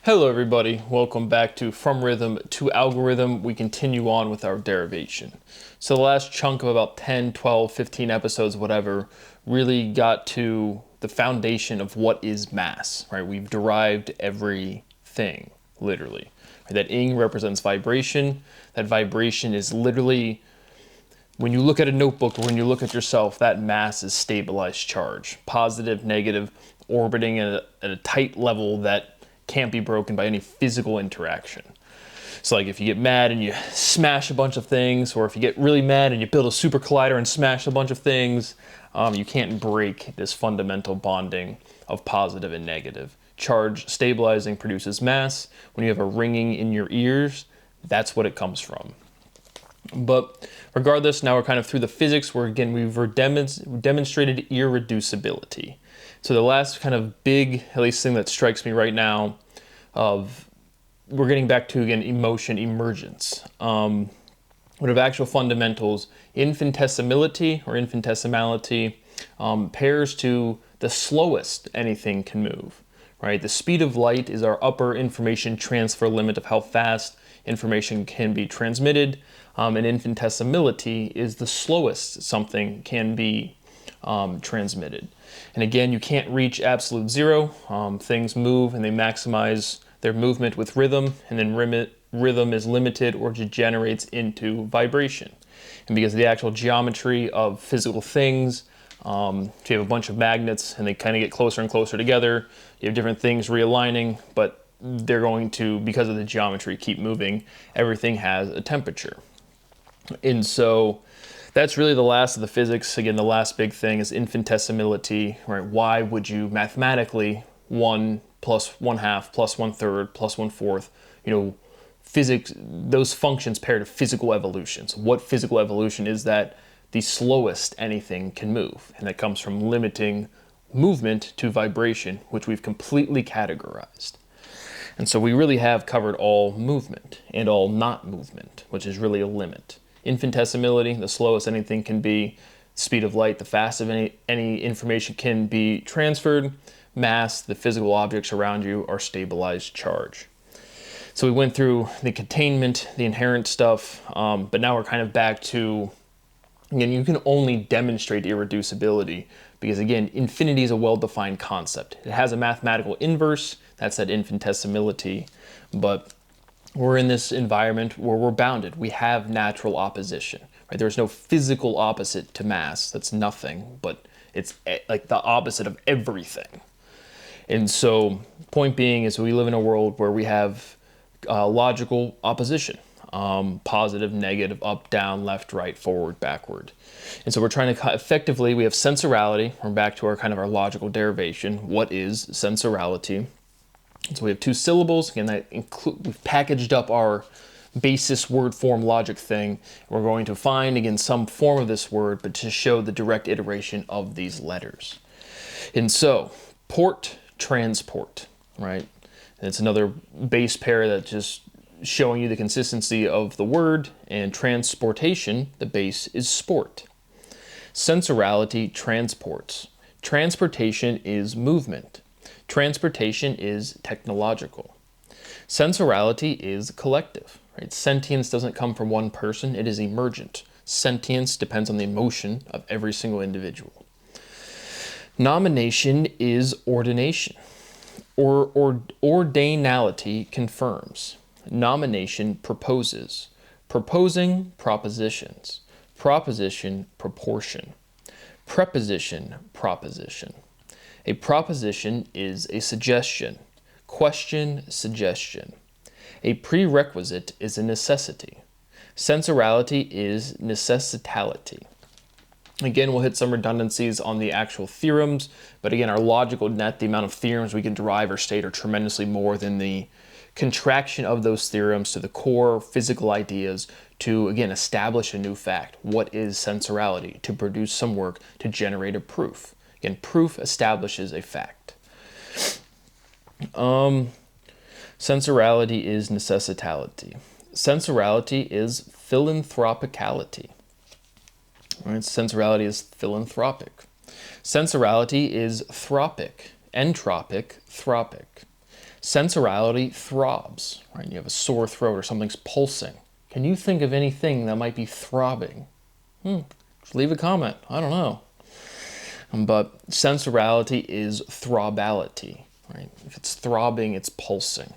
Hello everybody, welcome back to From Rhythm to Algorithm. We continue on with our derivation. So the last chunk of about 10, 12, 15 episodes, whatever, really got to the foundation of what is mass, right? We've derived everything, literally. That ing represents vibration. That vibration is literally, when you look at a notebook or when you look at yourself, that mass is stabilized charge. Positive, negative, orbiting at a tight level that can't be broken by any physical interaction. So like if you get mad and you smash a bunch of things, or if you get really mad and you build a super collider and smash a bunch of things, you can't break this fundamental bonding of positive and negative. Charge stabilizing produces mass. When you have a ringing in your ears, that's what it comes from. But regardless, now we're kind of through the physics where again we've demonstrated irreducibility. So the last kind of big, at least thing that strikes me right now, we're getting back to again emotion emergence. What of actual fundamentals, infinitesimality or infinitesimality pairs to the slowest anything can move. Right, the speed of light is our upper information transfer limit of how fast information can be transmitted, and infinitesimality is the slowest something can be transmitted. And again, you can't reach absolute zero. Things move and they maximize their movement with rhythm, and then rhythm is limited or degenerates into vibration. And because of the actual geometry of physical things, if you have a bunch of magnets and they kind of get closer and closer together, you have different things realigning, but they're going to, because of the geometry, keep moving. Everything has a temperature. And so that's really the last of the physics. Again, the last big thing is infinitesimality, right? Why would you mathematically 1 plus 1/2 plus 1/3 plus 1/4, physics, those functions pair to physical evolution. So what physical evolution is that? The slowest anything can move. And that comes from limiting movement to vibration, which we've completely categorized. And so we really have covered all movement and all not movement, which is really a limit. Infinitesimality, the slowest anything can be. Speed of light, the fastest any information can be transferred. Mass, the physical objects around you, are stabilized charge. So we went through the containment, the inherent stuff, but now we're kind of back to, again, you can only demonstrate irreducibility because, again, infinity is a well-defined concept. It has a mathematical inverse, that's that infinitesimality, but we're in this environment where we're bounded. We have natural opposition, right? There's no physical opposite to mass. That's nothing, but it's like the opposite of everything. And so, point being is we live in a world where we have logical opposition. Positive, negative, up, down, left, right, forward, backward. And so we're trying to effectively, we have sensorality. We're back to our kind of our logical derivation. What is sensorality? And so we have two syllables. Again, that we've packaged up our basis word form logic thing. We're going to find, again, some form of this word, but to show the direct iteration of these letters. And so, port, transport, right? And it's another base pair that's just showing you the consistency of the word, and transportation, the base is sport. Sensorality transports. Transportation is movement. Transportation is technological. Sensorality is collective, right? Sentience doesn't come from one person, it is emergent. Sentience depends on the emotion of every single individual. Nomination is ordination. Ordinality confirms. Nomination proposes. Proposing, propositions. Proposition, proportion. Preposition, proposition. A proposition is a suggestion. Question, suggestion. A prerequisite is a necessity. Sensorality is necessitality. Again, we'll hit some redundancies on the actual theorems, but again, our logical net, the amount of theorems we can derive or state, are tremendously more than the contraction of those theorems to the core physical ideas to, again, establish a new fact. What is sensorality? To produce some work to generate a proof. Again, proof establishes a fact. Sensorality is necessitality. Sensorality is philanthropicality. Right? Sensorality is philanthropic. Sensorality is thropic, entropic, thropic. Sensorality throbs, right? You have a sore throat or something's pulsing. Can you think of anything that might be throbbing? Just leave a comment. I don't know. But sensorality is throbality, right? If it's throbbing, it's pulsing.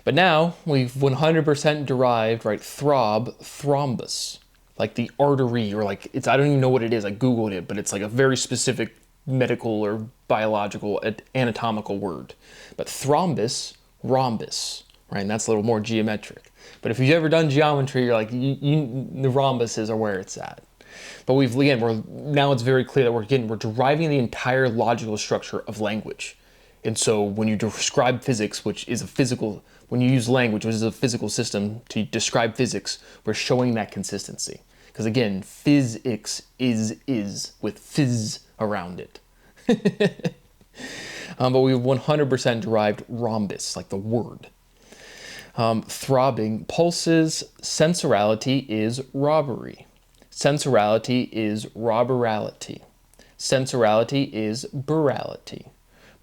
But now we've 100% derived, right, throb, thrombus, like the artery, or like it's, I don't even know what it is. I Googled it, but it's like a very specific medical or biological anatomical word. But thrombus, rhombus, right? And that's a little more geometric. But if you've ever done geometry, you're like, the rhombuses are where it's at. But now it's very clear that we're deriving the entire logical structure of language. And so when you describe physics, when you use language, which is a physical system to describe physics, we're showing that consistency. Because again, physics is with phys around it. But we've 100% derived rhombus, like the word. Throbbing pulses, sensorality is robbery. Sensorality is robberality. Sensorality is burality.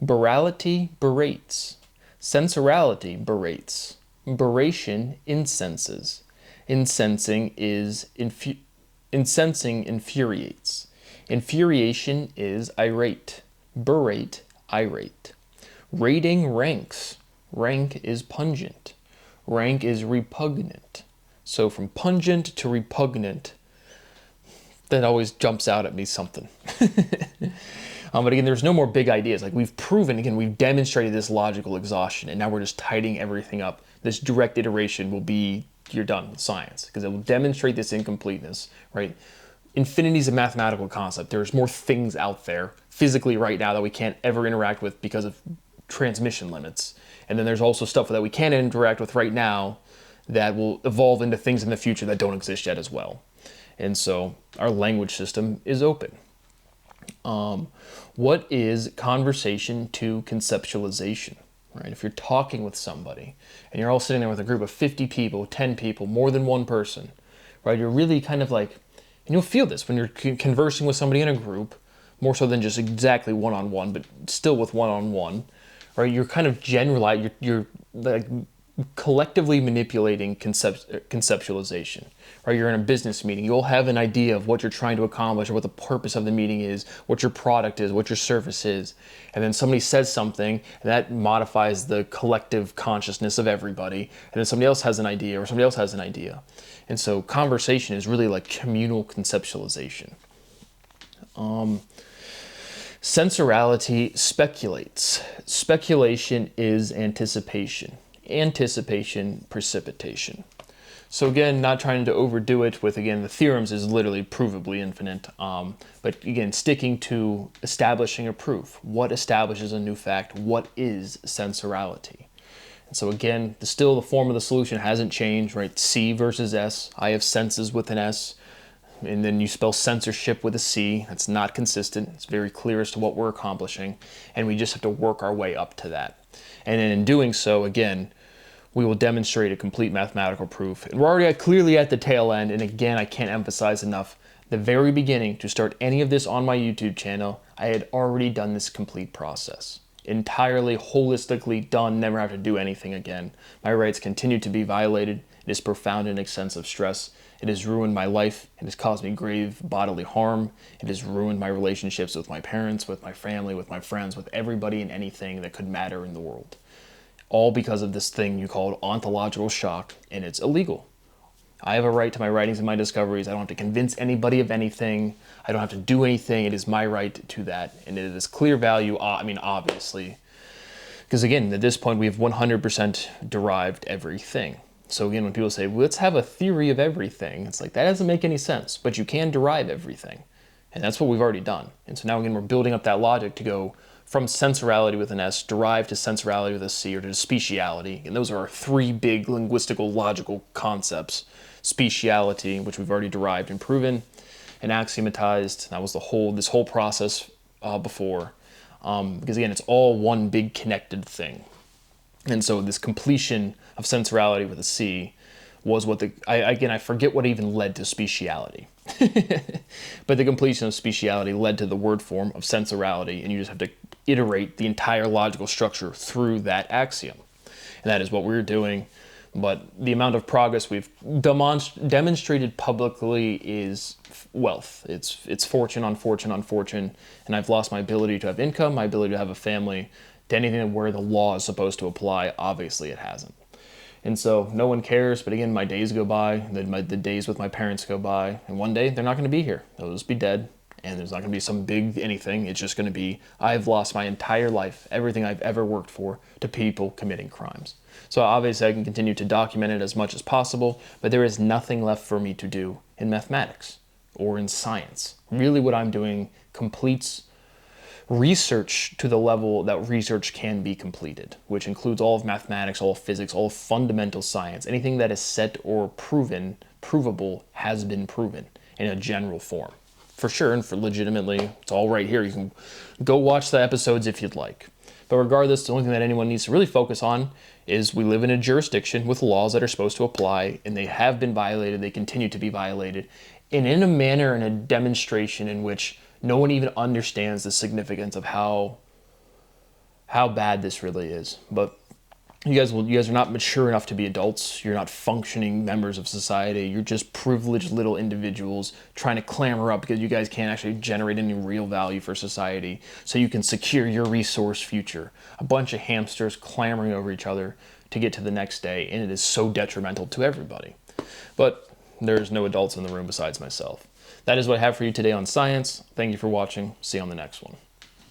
Burality berates. Sensorality berates. Beration incenses. Incensing incensing infuriates. Infuriation is irate. Berate, irate. Rating ranks. Rank is pungent. Rank is repugnant. So from pungent to repugnant, that always jumps out at me something. But again, there's no more big ideas. Like we've demonstrated this logical exhaustion, and now we're just tidying everything up. This direct iteration will be, you're done with science, because it will demonstrate this incompleteness, right? Infinity is a mathematical concept. There's more things out there physically right now that we can't ever interact with because of transmission limits. And then there's also stuff that we can't interact with right now that will evolve into things in the future that don't exist yet as well. And so our language system is open. What is conversation to conceptualization, right? If you're talking with somebody and you're all sitting there with a group of 50 people, 10 people, more than one person, right? You're really kind of like, and you'll feel this when you're conversing with somebody in a group, more so than just exactly one-on-one, but still with one-on-one, right? You're kind of you're like collectively manipulating conceptualization. Or you're in a business meeting, you'll have an idea of what you're trying to accomplish or what the purpose of the meeting is, what your product is, what your service is. And then somebody says something, and that modifies the collective consciousness of everybody. And then somebody else has an idea, or somebody else has an idea. And so conversation is really like communal conceptualization. Sensorality speculates. Speculation is anticipation. Anticipation, precipitation. So again, not trying to overdo it with, again, the theorems is literally provably infinite. But again, sticking to establishing a proof. What establishes a new fact? What is sensorality? And so again, still the form of the solution hasn't changed, right? C versus S. I have senses with an S. And then you spell censorship with a C. That's not consistent. It's very clear as to what we're accomplishing. And we just have to work our way up to that. And in doing so, again, we will demonstrate a complete mathematical proof. And we're already clearly at the tail end. And again, I can't emphasize enough, the very beginning, to start any of this on my YouTube channel, I had already done this complete process. Entirely, holistically done, never have to do anything again. My rights continue to be violated. It is profound and extensive stress. It has ruined my life. It has caused me grave bodily harm. It has ruined my relationships with my parents, with my family, with my friends, with everybody and anything that could matter in the world. All because of this thing you call ontological shock, and it's illegal. I have a right to my writings and my discoveries. I don't have to convince anybody of anything. I don't have to do anything. It is my right to that, and it is clear value, obviously. Because again, at this point, we have 100% derived everything. So again, when people say, well, let's have a theory of everything, it's like, that doesn't make any sense, but you can derive everything. And that's what we've already done. And so now again, we're building up that logic to go from sensorality with an S, derive to sensorality with a C, or to speciality. And those are our three big linguistical logical concepts. Speciality, which we've already derived and proven, and axiomatized. That was this whole process before. Because again, it's all one big connected thing. And so this completion of sensorality with a C was what I forget what even led to speciality. But the completion of speciality led to the word form of sensorality, and you just have to iterate the entire logical structure through that axiom. And that is what we're doing. But the amount of progress we've demonstrated publicly is wealth. It's fortune on fortune on fortune. And I've lost my ability to have income, my ability to have a family, to anything where the law is supposed to apply. Obviously, it hasn't. And so no one cares. But again, my days go by, the days with my parents go by. And one day they're not going to be here. They'll just be dead. And there's not going to be some big anything. It's just going to be, I've lost my entire life, everything I've ever worked for, to people committing crimes. So obviously I can continue to document it as much as possible, but there is nothing left for me to do in mathematics or in science. Really what I'm doing completes research to the level that research can be completed, which includes all of mathematics, all of physics, all of fundamental science. Anything that is set or provable has been proven in a general form. For sure, and for legitimately, it's all right here. You can go watch the episodes if you'd like. But regardless, the only thing that anyone needs to really focus on is we live in a jurisdiction with laws that are supposed to apply, and they have been violated, they continue to be violated, and in a manner and a demonstration in which no one even understands the significance of how bad this really is. But you guys are not mature enough to be adults. You're not functioning members of society. You're just privileged little individuals trying to clamor up because you guys can't actually generate any real value for society so you can secure your resource future. A bunch of hamsters clamoring over each other to get to the next day, and it is so detrimental to everybody. But there's no adults in the room besides myself. That is what I have for you today on science. Thank you for watching. See you on the next one.